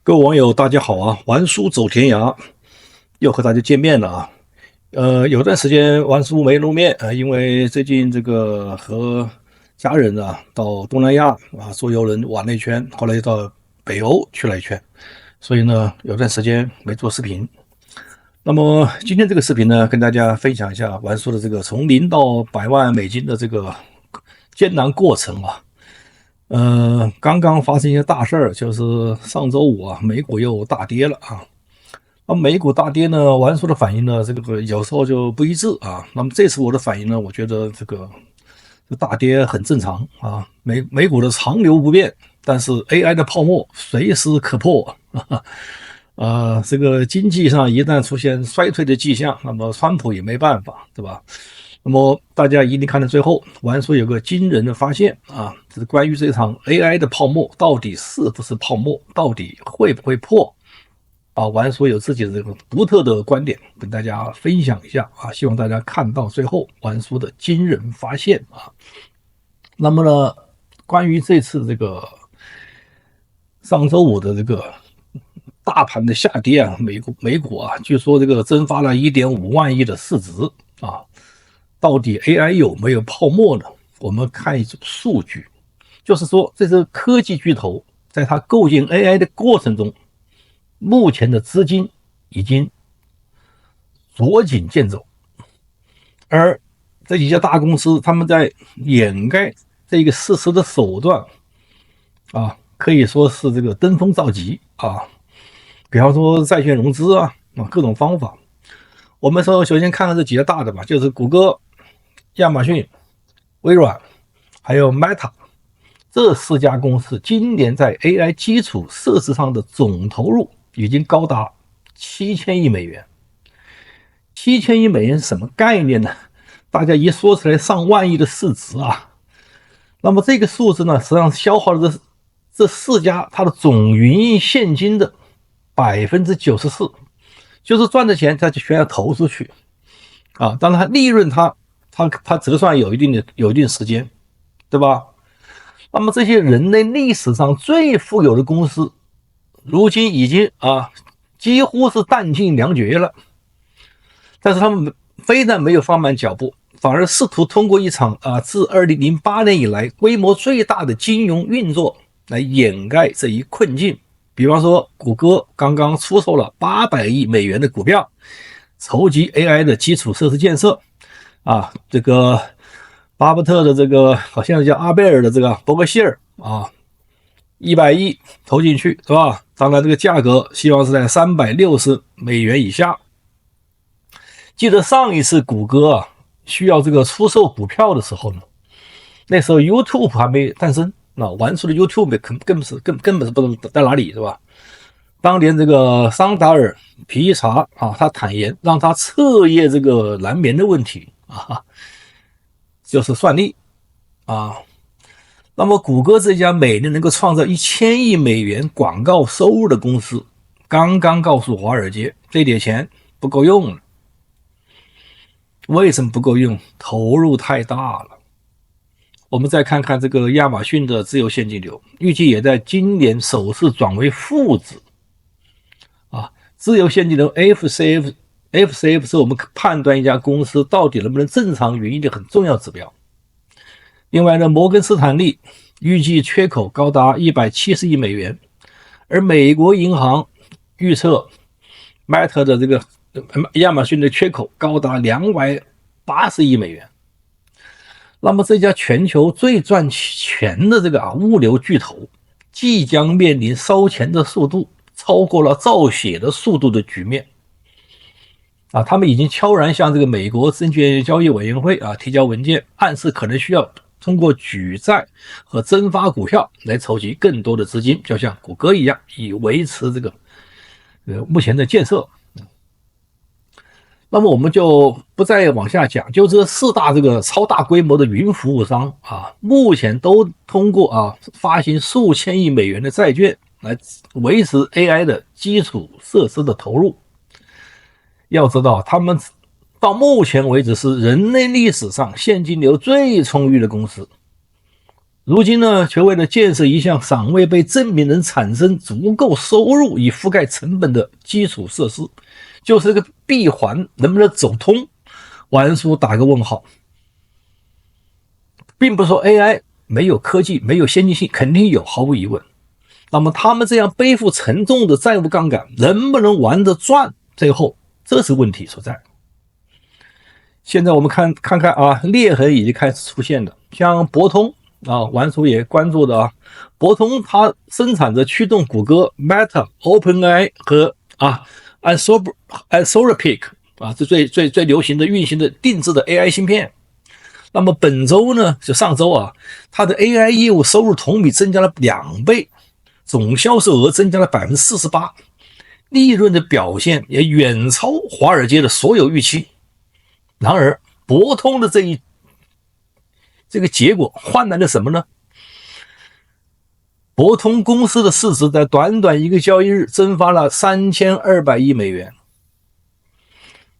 各位網友，大家好啊！玩書走天涯，又和大家見面了啊。有段時間玩書沒露面啊，因為最近這個和家人啊到東南亞啊坐郵輪玩了一圈，後來又到北歐去了一圈，所以呢有段時間沒做視頻。那麼今天這個視頻呢，跟大家分享一下玩書的這個從0到100萬美金的這個艱難過程啊。剛剛發生一些大事兒，就是上周五啊，美股又大跌了啊。那美股大跌呢，玩書的反應呢，這個有時候就不一致啊。那麼這次我的反應呢，我覺得這大跌很正常啊。美股的長流不變，但是 AI 的泡沫隨時可破這個經濟上一旦出現衰退的跡象，那麼川普也沒辦法，對吧？那麼大家一定看到最後，玩書有個驚人的發現啊，就是關於這場 AI 的泡沫到底是不是泡沫，到底會不會破啊？玩書有自己的這個獨特的觀點跟大家分享一下啊，希望大家看到最後玩書的驚人發現啊。那麼呢，關於這次這個上周五的這個大盤的下跌啊，美股啊，據說這個蒸發了1.5萬億的市值啊。到底 AI 有沒有泡沫呢？我們看一組數據，就是說這是科技巨頭在它構建 AI 的過程中，目前的資金已經捉襟見肘，而這幾家大公司他們在掩蓋這個事實的手段啊，可以說是這個登峰造極啊。比方說債券融資啊，各種方法。我們首先看看這幾家大的吧，就是谷歌、亞馬遜、微軟還有 Meta 這4家公司今年在 AI 基礎設施上的總投入已經高達7000億美元。7000億美元是什麼概念呢？大家一說出來上萬億的市值啊。那麼這個數字呢，實際上消耗了這4家它的總營運現金的94%，就是賺的錢它就全要投出去啊。當然利潤它折算有一定時間，对吧？那麼這些人類歷史上最富有的公司，如今已經幾乎是彈盡糧絕了。但是他們非但沒有放慢腳步，反而試圖通過一場自2008年以來規模最大的金融運作來掩蓋這一困境。比方說，谷歌剛剛出售了800億美元的股票，籌集 AI 的基礎設施建設。這個巴菲特的這個好像叫阿貝爾的這個伯克希爾100億投進去，是吧？當然，這個價格希望是在360美元以下。記得上一次谷歌需要這個出售股票的時候呢，那時候 YouTube 還沒誕生。玩書的 YouTube 根本是不知道在哪裡，是吧？當年這個桑達爾皮查他坦言，讓他徹夜這個難眠的問題就是算力那麼谷歌這家每年能夠創造1000億美元廣告收入的公司，剛剛告訴華爾街，這點錢不夠用了。為什麼不夠用？投入太大了。我們再看看這個亞馬遜的自由現金流，預計也在今年首次轉為負值自由現金流 FCF 是我們判斷一家公司到底能不能正常運营的很重要指標。另外呢，摩根斯坦利預計缺口高達170億美元，而美國銀行預測 Meta 的這個亞馬遜的缺口高達280億美元。那麼這家全球最賺錢的這個物流巨頭，即將面臨燒錢的速度超過了造血的速度的局面他們已經悄然向这個美國證券交易委員會提交文件，暗示可能需要通過舉債和增發股票來籌集更多的資金，就像谷歌一樣，以維持这個目前的建設。那麼我們就不再往下講，就這4大这個超大規模的雲服務商目前都通過發行數千億美元的債券來維持 AI 的基礎設施的投入。要知道，他們到目前為止是人類歷史上現金流最充裕的公司。如今呢，卻為了建設一項尚未被證明能產生足夠收入以覆蓋成本的基礎設施，就是這個閉環能不能走通，玩叔打個問號。並不是說 AI 沒有科技，沒有先進性，肯定有，毫無疑問。那麼他們這樣背負沉重的債務槓桿，能不能玩得轉？最後，這是問題所在。現在我們看看啊，裂痕已經開始出現了，像博通啊，玩叔也關注的啊，博通它生產着驅動谷歌、Meta、OpenAI 和Anthropic 啊，這最流行的運行的定制的 AI 芯片。那麼本周呢，就上周啊，它的 AI 業務收入同比增加了2倍，總銷售額增加了 48%， 利潤的表現也遠超華爾街的所有預期。然而，博通的這個結果換來了什麼呢？博通公司的市值在短短一個交易日蒸發了3200億美元。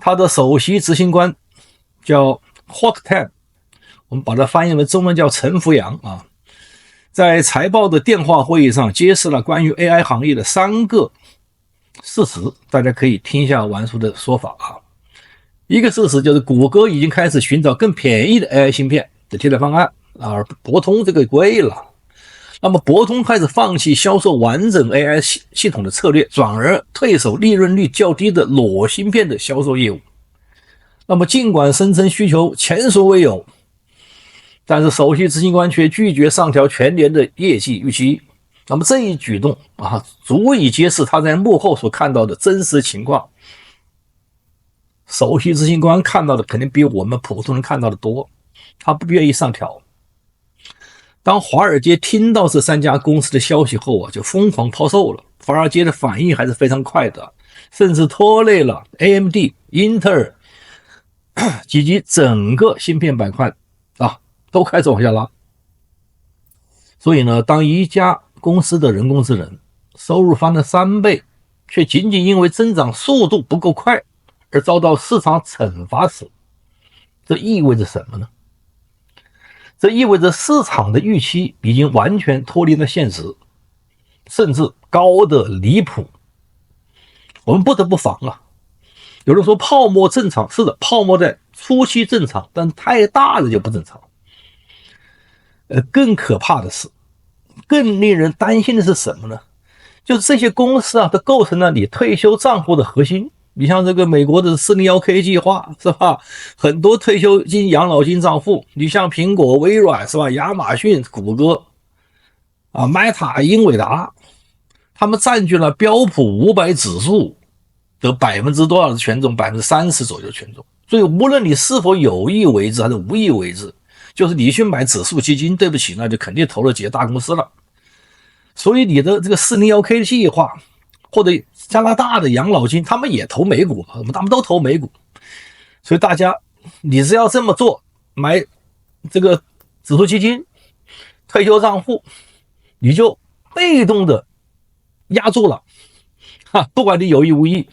他的首席執行官叫 Hock Tan， 我們把它翻譯為中文叫陳福陽啊，在財報的電話會議上揭示了關於 AI 行業的3個事實，大家可以聽一下玩叔的說法啊。一個事實就是谷歌已經開始尋找更便宜的 AI 芯片的替代方案，而博通這個貴了。那麼博通開始放棄銷售完整 AI 系統的策略，轉而退守利潤率較低的裸芯片的銷售業務。那麼儘管聲稱需求前所未有，但是首席執行官卻拒絕上調全年的業績預期。那麼這一舉動啊，足以揭示他在幕後所看到的真實情況。首席執行官看到的肯定比我們普通人看到的多，他不願意上調。當華爾街聽到這3家公司的消息後啊，就瘋狂拋售了。華爾街的反應還是非常快的，甚至拖累了 AMD、英特爾以及整個芯片板塊啊，都開始往下拉。所以呢，當一家公司的人工智能收入翻了3倍，卻僅僅因為增長速度不夠快而遭到市場懲罰時，這意味着什麼呢？這意味着市場的預期已經完全脫離了現實，甚至高得離譜。我們不得不防啊！有人說泡沫正常，是的，泡沫在初期正常，但太大了就不正常。更可怕的是，更令人擔心的是什麼呢？就是這些公司啊，都構成了你退休賬戶的核心。你像這個美國的 401k 計劃是吧？很多退休金、養老金賬戶。你像蘋果、微軟是吧？亞馬遜、谷歌啊、Meta、英偉達，他們佔據了標普500指數的多少的權重，30%左右的權重。所以無論你是否有意為之還是無意為之，就是你去買指數基金，對不起，那就肯定投了幾個大公司了。所以你的這個 401k 計劃或者加拿大的養老金，他們也投美股，他们都投美股。所以大家，你只要這麼做，買這個指數基金、退休賬戶，你就被動的壓住了，不管你有意無意。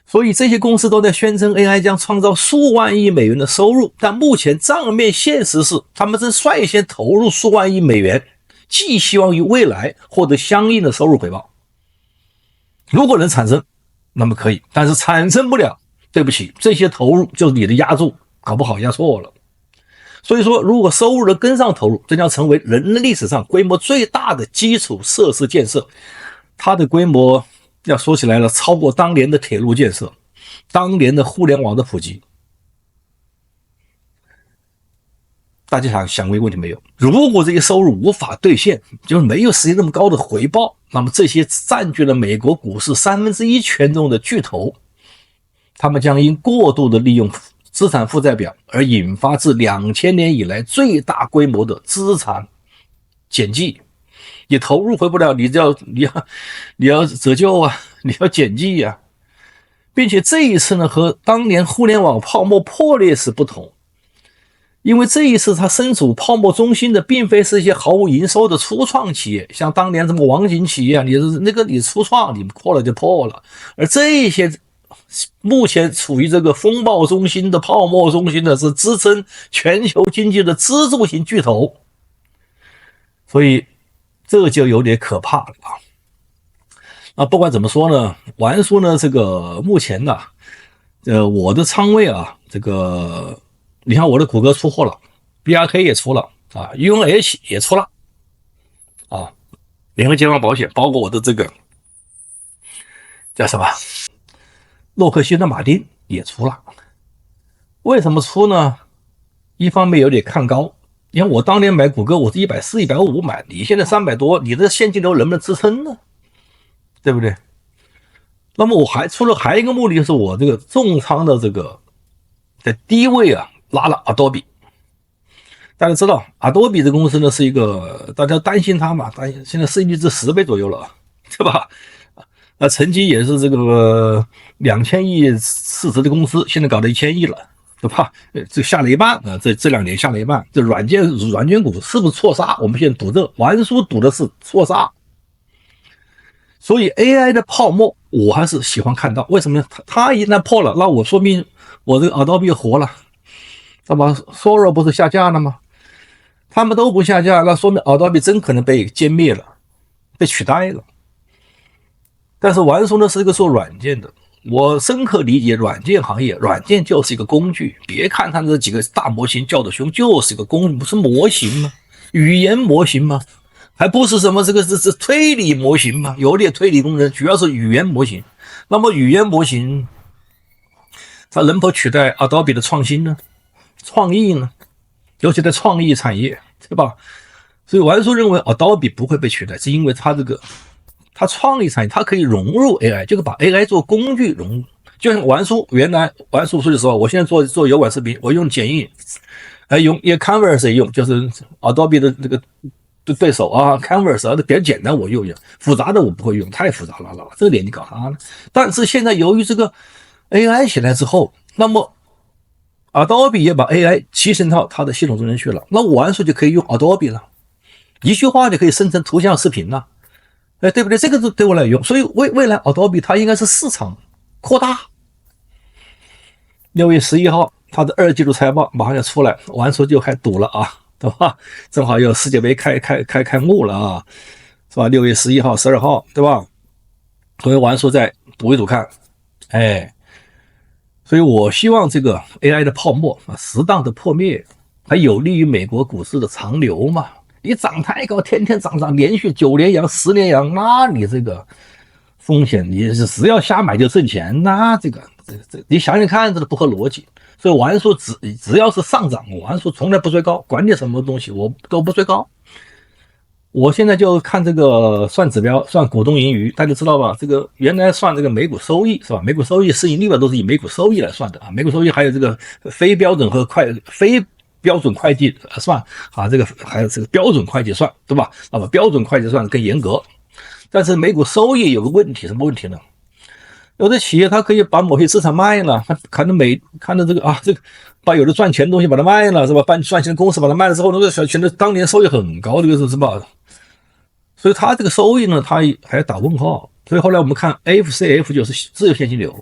所以這些公司都在宣稱 AI 將創造數萬億美元的收入，但目前賬面現實是，他們正率先投入數萬億美元，寄希望於未來獲得相應的收入回報。如果能產生，那麼可以，但是產生不了，對不起，這些投入就是你的押注，搞不好押錯了。所以說，如果收入能跟上投入，這將成為人類歷史上規模最大的基礎設施建設。它的規模要說起來了，超過當年的鐵路建設，當年的互聯網的普及。大家想過一個問題沒有？如果這些收入無法兌現，就是沒有實現那麼高的回報，那麼這些佔據了美國股市1/3權重的巨頭，他們將因過度的利用資產負債表而引發自2000年以來最大規模的資產減記。你投入回不了，你要折舊啊，你要減記啊，並且這一次呢，和當年互聯網泡沫破裂時不同。因為這一次他身處泡沫中心的並非是一些毫無營收的初創企業，像當年什麼網景企業，你初創，你破了就破了。而這些目前處於這個風暴中心的泡沫中心的，是支撐全球經濟的支柱型巨頭。所以這就有點可怕了啊。那不管怎麼說呢，玩書呢，這個目前呢，我的倉位啊，这個你看我的谷歌出貨了 ，BRK 也出了啊 ，UNH 也出了啊，联合健康保險，包括我的这個叫什麼洛克希德馬丁也出了。為什麼出呢？一方面有點看高，因為我當年買谷歌我是140、150買，你現在300多，你的現金流能不能支撐呢？對不對？那麼我還除了還有一個目的，就是我這個重倉的這個在低位啊拉了 Adobe。大家知道 Adobe 这公司呢是一個大家擔心它嘛，擔心現在市盈率是10倍左右了，對吧？曾經也是這個2000億市值的公司，現在搞到1000億了，對吧？這下了一半啊，這2年下了一半。這軟件股是不是錯殺？我們現在賭這玩書賭的是錯殺。所以 AI 的泡沫我還是喜歡看到，為什麼呢？它一旦破了，那我說明我這個 Adobe 活了，那麼 Sora 不是下架了嗎？他們都不下架，那說明 Adobe 真可能被殲滅了，被取代了。但是玩書呢是一個做軟件的，我深刻理解軟件行業，軟件就是一個工具，別看它這幾個大模型叫的凶，就是一個工具，不是模型嗎？語言模型嗎？還不是什麼這個是推理模型嘛？有點推理功能，主要是語言模型。那麼語言模型它能否取代 Adobe 的創新呢？創意呢？尤其在創意產業，對吧？所以玩書認為 Adobe 不會被取代，是因為它它創意產業它可以融入 AI， 就是把 AI 做工具融入。就像玩書，原來玩書說的時候，我現在做油管視頻，我用剪映，用 Canvas 也用，就是 Adobe 的这個對手啊 ，Canvas 比較簡單我用，複雜的我不會用，太複雜了，這個臉你搞啥呢？但是現在由於這個 AI 起來之後，那麼 Adobe 也把 AI 集成到它的系統中間去了，那玩書就可以用 Adobe 了，一句話就可以生成圖像視頻了，對不對？這個是對我來用，所以未來 Adobe 它應該是市場擴大。6月11號它的2季度財報馬上要出來，玩書就開賭了啊。對吧？正好有世界杯開幕了啊，是吧？6月11號、12號，對吧？所以玩書再賭一賭看，所以我希望這個 AI 的泡沫啊，適當的破滅，還有利於美國股市的長流嘛。你漲太高，天天漲，連續9連陽、10連陽，那你這個風險，你是只要瞎買就掙錢，那這你想想看，這都不合邏輯。所以玩書只要是上漲，玩書從來不追高，管你什麼東西我都不追高。我現在就看這個算指標，算股東盈餘，大家知道吧？這個原來算這個每股收益是吧？每股收益市盈率都是以每股收益來算的啊。每股收益還有這個非標準會計算啊，這個還有這個標準會計算，對吧？那麼標準會計算更嚴格，但是每股收益有個問題，什麼問題呢？有的企業它可以把某些資產賣了，看着這個把有的賺錢的東西把它賣了，是吧？把賺錢的公司把它賣了之後，那個選擇當年收益很高，這個是吧？所以它這個收益呢，它還打問號。所以後來我們看 FCF 就是自由現金流。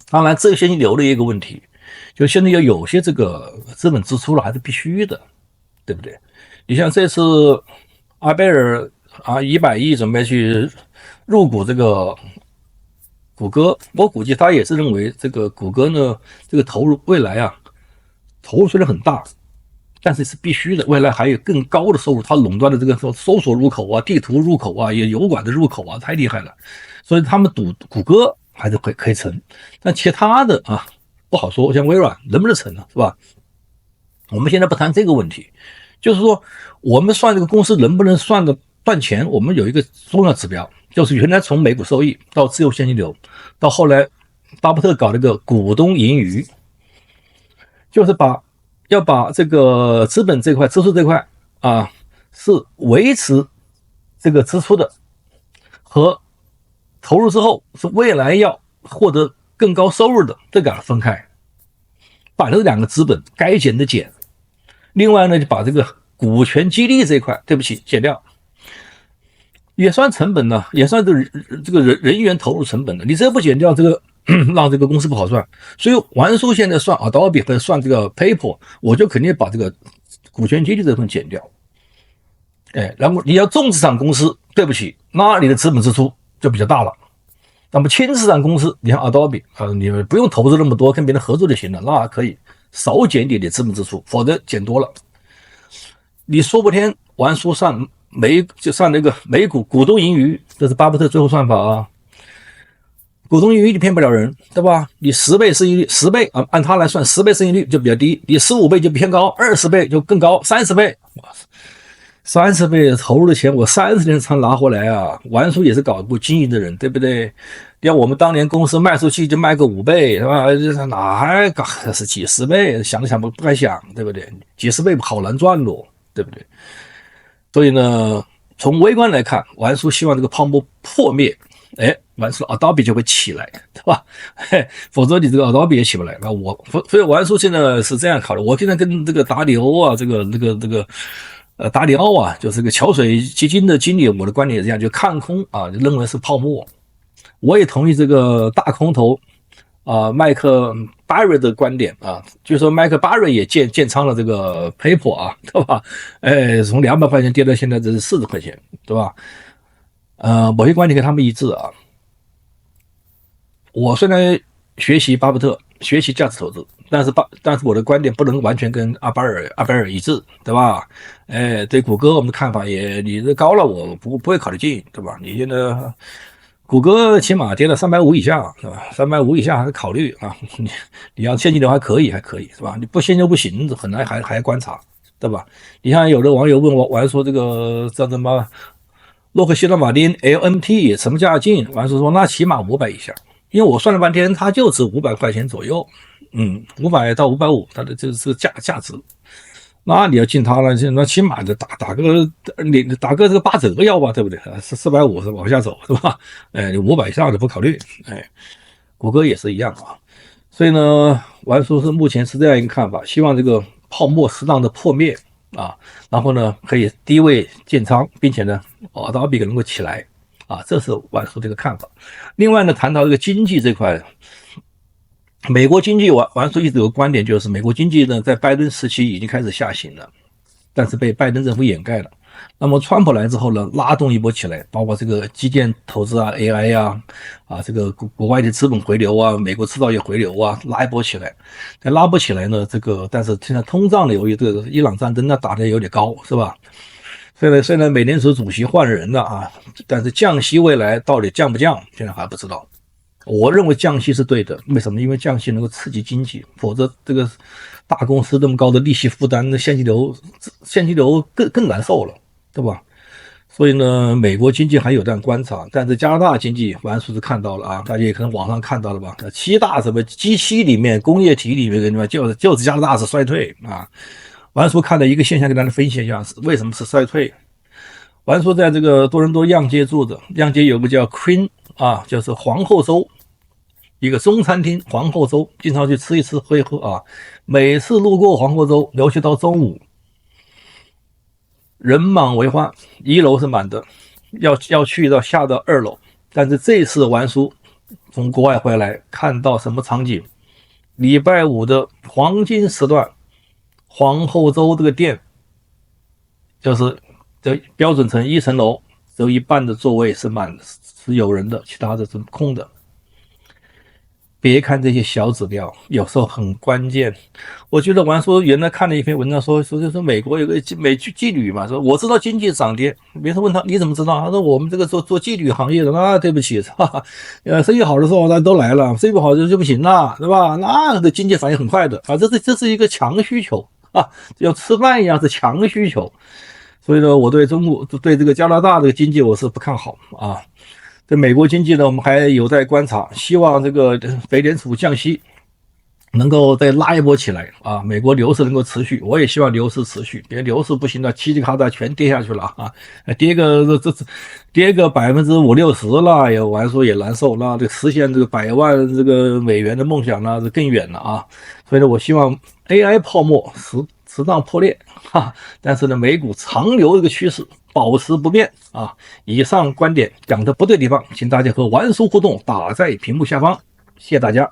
當然，自由現金流的一個問題，就現在有些這個資本支出了還是必須的，對不對？你像這次阿貝爾100億準備去入股這個谷歌，我估計他也是認為這個谷歌呢，這個投入未來投入雖然很大，但是是必須的。未來還有更高的收入，它壟斷的這個搜索入口地圖入口也油管的入口太厲害了。所以他們賭谷歌還是可以成，但其他的不好說。像微軟能不能成呢？是吧？我們現在不談這個問題，就是說我們算這個公司能不能算的賺錢，我們有一個重要指標。就是原來從每股收益到自由現金流，到後來巴菲特搞了個股東盈餘，就是要把這個資本這塊、支出這塊是維持這個支出的，和投入之後是未來要獲得更高收入的，這個分開，把這兩個資本該減的減，另外呢就把這個股權激勵這一塊，對不起，減掉。也算成本呢，也算這個人員投入成本的。你這不減掉，這個讓這個公司不好賺。所以玩書現在算 Adobe 和算這個 PayPal，我就肯定把這個股權激勵這份減掉。然後你要重資產公司，對不起，那你的資本支出就比較大了。那麼輕資產公司，你像 Adobe 你們不用投資那麼多，跟別人合作就行了，那可以少減一點點資本支出，否則減多了，你說不定玩書上就上那個每股股東盈餘，這是巴菲特最後算法啊。股東盈余你騙不了人，对吧？你10倍市盈率，10倍啊，按他來算，10倍市盈率就比較低，你15倍就偏高，20倍就更高，30倍，30倍投入的錢我30年才拿回來啊！玩書也是搞过经营的人，对不对？你看我們當年公司賣出去就賣個5倍，是吧？哪還搞是幾十倍？想都想不敢想，對不對？幾十倍好難賺咯，對不對？所以呢，從微觀來看，玩書希望這個泡沫破滅。玩書 Adobe 就會起來，對吧？否則你這個 Adobe 也起不來。那所以玩書現在是這樣考慮。我現在跟這個達里歐啊，達里奧啊，就是這個橋水基金的經理，我的觀點也是這樣，就看空啊，就認為是泡沫。我也同意這個大空頭麥克巴瑞的觀點啊，據說麥克巴瑞也建倉了這個 PayPal 啊，對吧？從200塊錢跌到現在這是40塊錢，對吧？某些觀點跟他們一致啊。我雖然學習巴菲特，學習價值投資，但是我的觀點不能完全跟阿巴爾一致，對吧？對谷歌我們的看法也，你這高了我不會考慮進，對吧？你現在谷歌起碼跌到350以下，是吧？350以下還是考慮啊。你要现金流還可以，是吧？你不现金不行，很難還觀察，對吧？你像有的網友問我還說這個叫什麼？洛克希德馬丁 LMT 什麼價進？完說那起碼500以下，因為我算了半天，它就值500塊錢左右，500到550，它的這是價值。那你要進它了，那起碼得打個這個8折要吧，對不對？450往下走是吧？500以上就不考慮。谷歌也是一樣啊。所以呢，玩書是目前是這樣一個看法，希望這個泡沫適當的破滅。然後呢，可以低位建倉，並且呢，Adobe能夠起來這是玩書這個看法。另外呢，談到這個經濟這塊，美國經濟玩書一直有個觀點，就是美國經濟呢，在拜登時期已經開始下行了，但是被拜登政府掩蓋了。那麼川普來之後呢，拉動一波起來，包括這個基建投資啊、AI 啊，這個國外的資本回流啊、美國製造業回流啊，拉一波起來。但拉不起來呢，但是現在通脹呢，由於這個伊朗戰爭呢打得有點高，是吧？雖然美聯儲主席換人了但是降息未來到底降不降，現在還不知道。我認為降息是對的，為什麼？因為降息能夠刺激經濟，否則這個大公司那麼高的利息負擔，那現金流更難受了，對吧？所以呢，美國經濟還有待觀察，但是加拿大經濟玩書是看到了大家也可能網上看到了吧？7大什麼 G7 裡面工業體裡面就是加拿大是衰退玩書看的一個現象，跟大家分析一下為什麼是衰退。玩書在這個多倫多樣街住着，樣街有個叫 Queen 就是皇后州。一個中餐廳，皇后州，經常去吃一吃喝一喝每次路過皇后州，尤其到中午，人滿為患，1樓是滿的，要去到下到2樓。但是這次玩書從國外回來，看到什麼場景？禮拜5的黃金時段，皇后州這個店就是標準層1層樓，只有一半的座位是滿的，是有人的，其他的是空的。別看這些小指標，有時候很關鍵。我覺得玩書原來看了一篇文章說美國有個美妓女嘛，說我知道經濟漲跌。別人問他你怎麼知道？他說我們這個做妓女行業的，對不起，生意好的時候大家都來了，生意不好就不行了，對吧？那這經濟反應很快的這是一個強需求像吃飯一樣是強需求。所以呢，我對這個加拿大的經濟我是不看好對美國經濟呢，我們還有待觀察，希望這個美聯儲降息能夠再拉一波起來美國牛市能夠持續，我也希望牛市持續，別牛市不行了，嘁哩咔嚓全跌下去了跌個50-60%了，也玩說也難受，那這個實現這個100萬這個美元的夢想呢，是更遠了所以呢，我希望 AI 泡沫適當破裂但是呢，美股長流這個趨勢保持不變以上觀點講的不對的地方，請大家和玩書互動打在屏幕下方，謝謝大家。